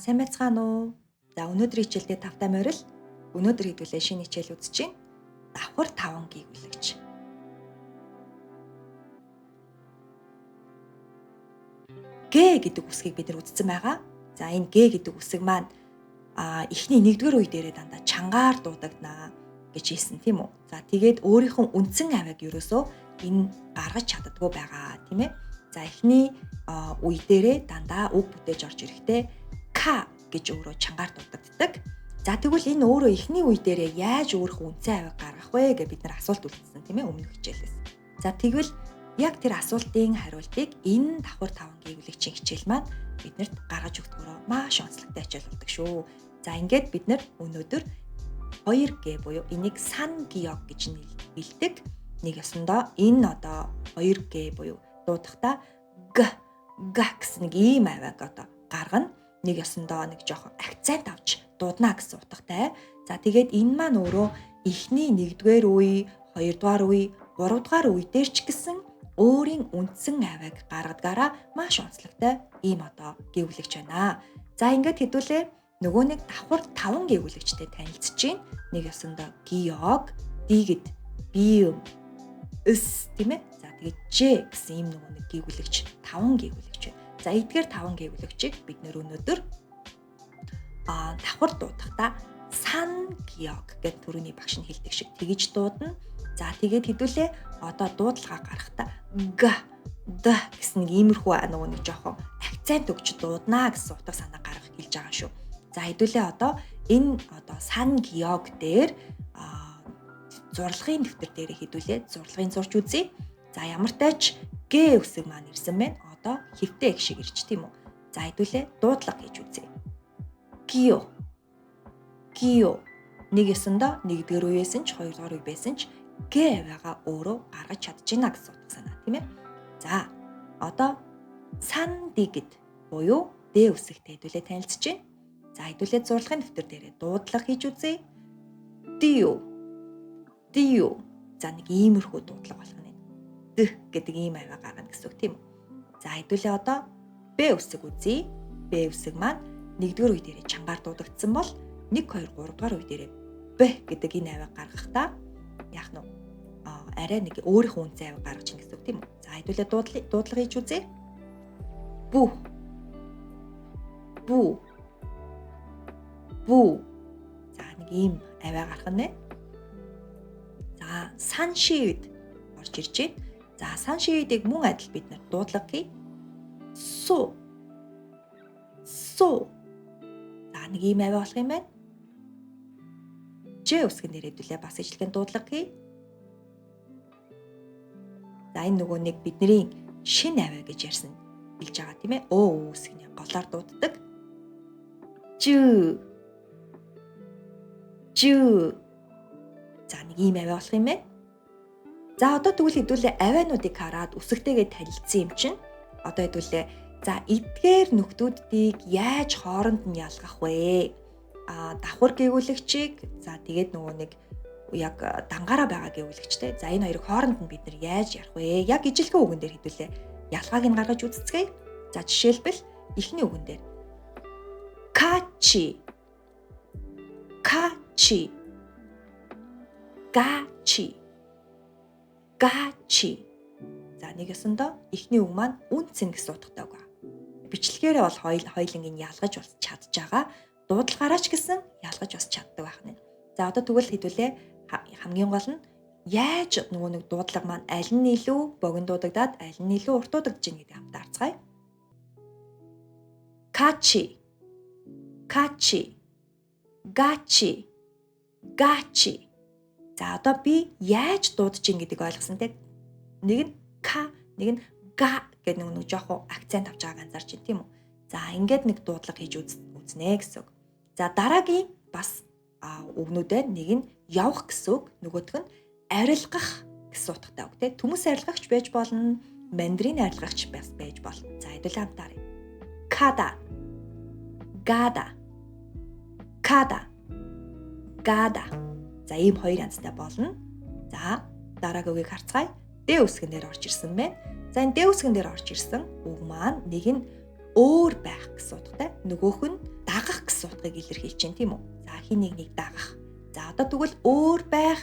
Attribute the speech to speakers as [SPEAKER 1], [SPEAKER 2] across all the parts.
[SPEAKER 1] сайн байцгаана уу? За өнөөдрийн хичээлдээ тавтай морил. Өнөөдөр хэдүүлээ шинэ хичээл үзэж байна. Давхар 5 гүйгүүлэгч. Г гэдэг үсгийг бид нар үзсэн байгаа. За энэ Г гэдэг үсэг маань эхний 1-р үе дээрээ дандаа чангаар дуудагдана гэж хэлсэн тийм үү? За тэгээд өөрийнхөө үндсэн авийг ерөөсөө энэ гаргаж чаддаггүй байгаа тийм ээ. За эхний үе дээрээ дандаа үг бүтээж орж ирэхдээ К гэж өөрөө чангаар дуудагддаг. За тэгвэл энэ өөрөө эхний үе дээрээ яаж өөрийнхөө үндсэн авийг гаргах вэ гэж бид нар асуулт үлдсэн тийм ээ өмнөх хичээлээс. За тэгвэл яг тэр асуултын хариултыг энэ давхар 5 гүйгүүлэгчийн хичээл маань биднэрт гаргаж өгдөгөөрөө маш онцлогтой хичээл болдог шүү. За ингээд бид нар өнөөдөр 2G буюу энийг сан геог гэж хэлдэг. Нэг ёсондоо энэ одоо 2G буюу дуудахдаа г гэсэн нэг ийм авийг одоо гаргана. Нэг ёсондоо нэг жоохон акцент авч дуудана гэсэн утгатай. За тэгээд энэ маань өөрөө эхний 1-р үе, 2-р үе, 3-р үе дээр ч гэсэн өөрийн үндсэн авийг гаргадгаараа маш онцлогтой ийм одоо гүйгүүлэгч байна. За ингээд хэдүүлээ нөгөө нэг давхар 5 гүйгүүлэгчтэй танилцж байна. Нэг ёсондоо геог, дигд, биом, эс тийм ээ. За тэгээд Ж гэсэн ийм нөгөө нэг гүйгүүлэгч 5 гүйгүүлэгч байна. За эдгээр 5 гүйгүүлэгчийг бид нөр өнөөдөр давхар дуудахдаа сан геог гэдэг төрөний багш нь хэлдэг шиг тэгж дуудана. За тэгээд хэдүүлээ одоо дуудлагаа гаргахдаа г д гэсэн нэг иймэрхүү нөгөө нэг жоохон акцент өгч дуудана гэсэн утга санаа гаргах хэлж байгаа шүү. За хэдүүлээ одоо энэ одоо сан геог дээр зурлагын дэвтэр дээр хэдүүлээ зурлагын зурж үзье. За ямар тач Г үсэг маань ирсэн байна. Одоо хэвтэй их шиг ирж тийм үү. За хэдүүлээ дуудлага хийж үзье. Гио. Нэг ёсондоо 1-р үеэс нь 2-р үе байсан ч Г авиагаа өөрөө гаргаж чадчихна гэсэн утга санаа тийм ээ. За одоо сан дигд буюу Д үсэгтэй хэдүүлээ танилцж байна. За хэдүүлээ зурлагын дэвтэр дээрээ дуудлага хийж үзье. Дио. За нэг иймэрхүү дуудлага болгоно. Д гэдэг ийм авиа гаргана гэсэн үг тийм үү. За хэдүүлээ одоо Б үсэг үзье. Б үсэг маань 1-р үе дээрээ чангаар дуудагдсан бол 1, 2, 3-р үе дээрээ Б гэдэг энэ авиа гаргахдаа яах нь арай нэг өөрийнхөө үндсэн авиа гаргаж ийн гэсэн үг тийм үү. За хэдүүлээ дуудлага хийж үзье. Бу. За нэг ийм авиа гарах нь. За саншид орж ирж байна. За саншидыг мөн адил бид нар дуудлага хий. Су. За нэг ийм авиа болох юм байна. Ж үсгэн нэрээдүүлээ бас ижлэхэн дуудлага хий. За энэ нөгөө нэг бидний шинэ авиа гэж ярьсан хэлж байгаа тийм ээ. Өө үсгний голоор дууддаг. Жүү. За нэг ийм авиа болох юм байна. За одоо тэгвэл хэдүүлээ авиануудыг хараад үсэгтэйгээ танилцсан юм чинь. Одоо хэдүүлээ за эдгээр нөхдүүдийг яаж хооронд нь ялгах вэ? Давхар гүйгүүлэгчийг за тэгээд нөгөө нэг яг дангаараа байгаа гүйгүүлэгчтэй. За энэ хоёрыг хооронд нь бид нар яаж ярих вэ? Яг ижилхэн үгэн дээр хэдүүлээ ялгааг нь гаргаж үзцгээе. За жишээлбэл эхний үгэн дээр качи. Гачи. За нэг ёсондоо эхний үг маань үнцэн гэсэн утгатай үг. Бичлэгээрээ бол хоёуланг нь ялгаж бас чадж байгаа. Дуудлагаараа ч гэсэн ялгаж бас чаддаг байх нь. За одоо тэгвэл хэдүүлээ хамгийн гол нь яаж нөгөө нэг дуудлага маань аль нь илүү богино дуудагдаад аль нь илүү урт дуудагдж байна гэдэг хамтаа харцгаая. Качи. Гачи. За одоо би яаж дуудаж ийн гэдэг ойлгосон те. Нэг нь К, нэг нь Га гэдэг нэг жоохон акцент авч байгааг анзаарч байна тийм үү. За ингээд нэг дуудлага хийж үзнэ гэсэн үг. За дараагийн бас үгнүүдээр нэг нь явах гэсэн үг, нөгөөх нь арилгах гэсэн утгатай үг те. Төмөс арилгагч байж болно, мандрин арилгагч байж болно. За хэдүүлээ хамтаарай. Гада. За ийм хоёр янзтай болно. За дараагийн үгийг харцгаая. Д үсгэн дээр орж ирсэн байна. За энэ Д үсгэн дээр орж ирсэн үг маань нэг нь өөр байх гэсэн утгатай. Нөгөөх нь дагах гэсэн утгыг илэрхийлж байна тийм үү? За хин нэг дагах. За одоо тэгвэл өөр байх,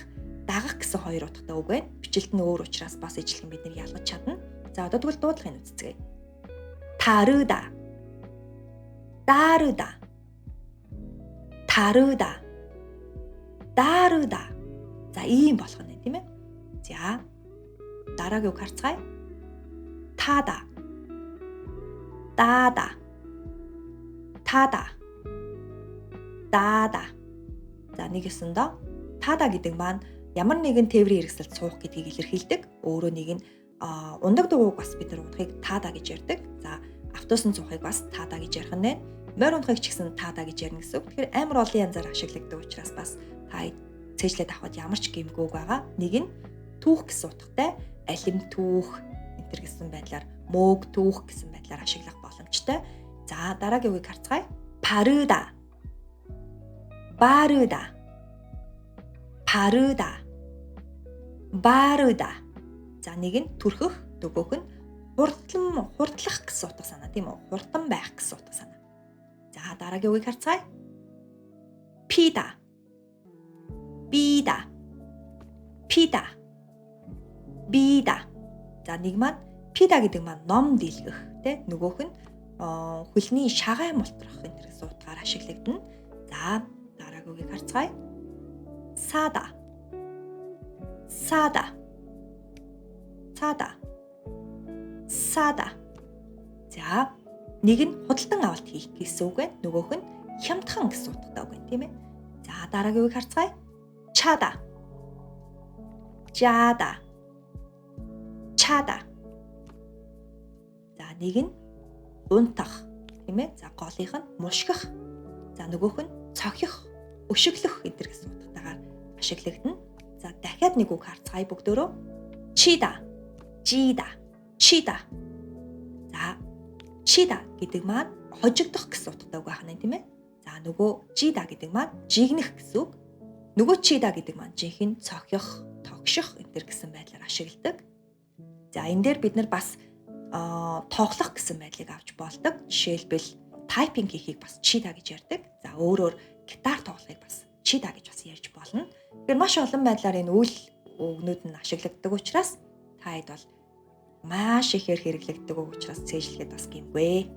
[SPEAKER 1] дагах гэсэн хоёр утгатай үг байна. Бичлэлт нь өөр учраас бас ижлэхэн бид нар ялгаж чадна. За одоо тэгвэл дуудлагыг үзцгээе. 다르다. 다르다. 다르다. 다르다. За ийм болох нь тийм ээ. За дараагийн үг харцгаая. 타다. 따다. 타다. 따다. За нэг ёсондоо таада гэдэг маань ямар нэгэн тээврийн хэрэгсэлд суух гэдгийг илэрхийлдэг. Өөрөө нэг нь ундаг дугуйг бас бид нар унахыг таада гэж ярьдаг. За автобусын цуухыг бас таада гэж ярих нь. Морь унахыг ч гэсэн таада гэж ярина гэсэн үг. Тэгэхээр амар олон янзаар ашиглагддаг учраас бас та цээжлээд авахд ямар ч гэмгүй байгаа. Нэг нь түүх гэсэн утгатай, алим түүх энэ гэсэн байдлаар, мөөг түүх гэсэн байдлаар ашиглах боломжтой. За дараагийн үгийг харцгаая. 바르다. 바르다. 바르다. 바르다. За нэг нь түрхэх, нөгөөх нь хурдлах гэсэн утга санаа тийм үү? Хурдан байх гэсэн утга санаа. За дараагийн үгийг харцгаая. 피다. 비다. 피다. 비다. За нэг маань 피다 гэдэг маань ном дийлгэх тийм нөгөөх нь хөлний шагаа мултрах энэ гэсэн утгаар ашиглагдана. За дараагийн үгийг харцгаая. 사다. 사다. 사다. 사다. За нэг нь худалдан авалт хийх гэсэн үг байна. Нөгөөх нь хямдхан гэсэн утгатай үг байна тийм ээ. За дараагийн үгийг харцгаая. 차다. 짜다. 차다. За нэг нь унтах тийм ээ. За голынх нь мушгих. За нөгөөх нь цохих, өшөглөх энэ гэсэн утгатайгаар ашиглагдана. За дахиад нэг үг харцгаая бүгдөө. 치다. 찌다. 치다. За 치다 гэдэг маань хожигдох гэсэн утгатай үг байна тийм ээ. За нөгөө 찌다 гэдэг маань жигнэх гэсэн үг. Нөгөө 치다 гэдэг маань жинхэнэ цохих, тогших энэ гэсэн байдлаар ашигладаг. За энэ дээр бид нар бас тоглох гэсэн байдлыг авч болдог. Жишээлбэл тайпинг хийхийг бас 치다 гэж ярьдаг. За өөрөөр гитар тоглохыг бас 치다 гэж бас ярьж болно. Тэгэхээр маш олон байдлаар энэ үйл өгнүүд нь ашиглагддаг учраас та хэд бол маш ихээр хэрэглэгддэг учраас цээжлэхэд бас гэмгүй.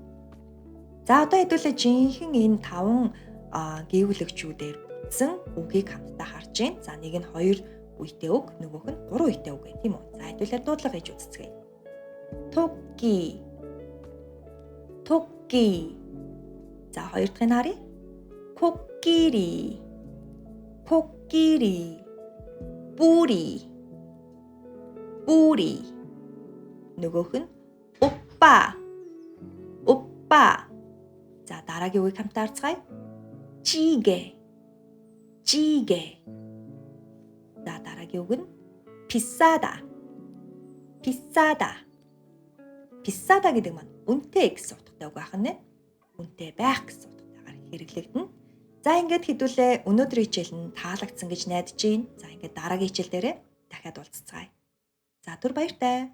[SPEAKER 1] За одоо хэдүүлээ жинхэнэ энэ 5 гэвлэгчүүдээр бүтсэн үгийг хамтдаа харж байна. За нэг нь 2 үетэй үг, нөгөөх нь 3 үетэй үг гэх тийм үү. За хэдүүлээ дуудлага хийж үзцгээе. 토끼. 토끼. 자, хоёр дахь нь харъя. 코끼리. 코끼리. 뿌리. 뿌리. нөгөөх нь 오빠. 오빠. 자, дараагийн үгийг хамтдаа харцгаая. 찌개. 찌개. 자, дараагийн үг нь 비싸다. 비싸다. 비싸다 гэдэг маань үнэтэй гэсэн утгатай үг байна. Үнэтэй байх гэсэн утгатайгаар хэрэглэгдэнэ. За ингээд хэдүүлээ өнөөдрийн хичээл нь таалагдсан гэж найдаж байна. За ингээд дараагийн хичээл дээрээ дахиад уулзцгаая. За түр баяртай.